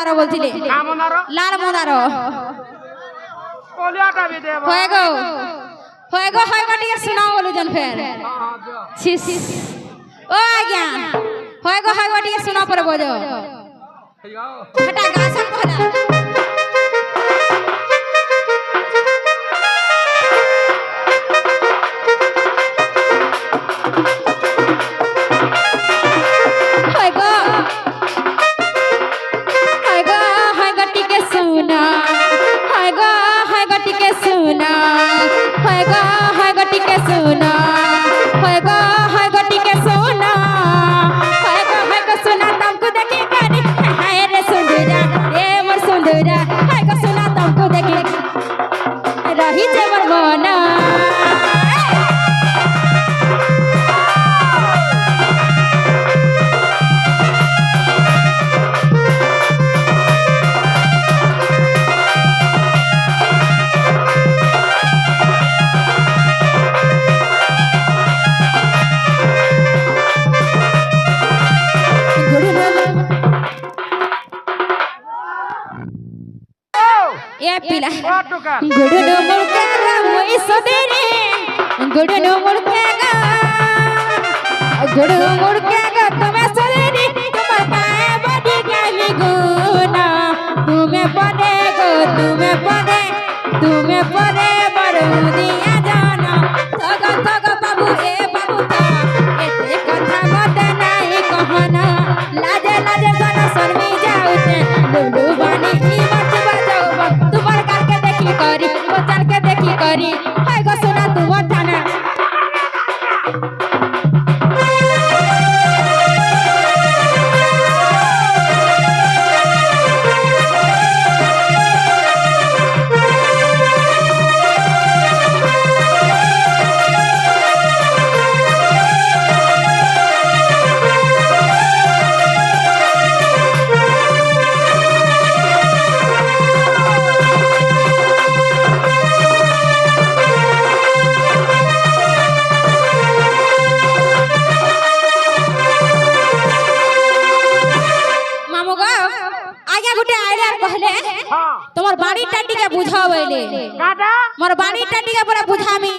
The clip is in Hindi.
মন্দার বলছিলে লাল মন্দার হয় গো টিকে শোনাও বলু জন ফের ও আজ্ঞা হয় গো টিকে শোনা পরে বোঝো এটা গাছ পড়া पिला गुडनो मुर्गा मोई सदेरे गुडनो मुर्गा तुम्हें सदेरे तुम्हार पाए बड़ी गाली गुना तुम्हें पड़े बरूदिया जाना थग बाबू ए बाबू का एते कथा मत नहीं कहना लाजे जाना शर्मी जाउते लुलु बानी की मत बजाओ तुम्हार करके देखी करी बचार के देखी करी हाय गो सुना तू बताना তোমার বাড়ি টাটি কে বুঝাও বলে মোর বাড়ি টাটি কে পুরা বুঝামি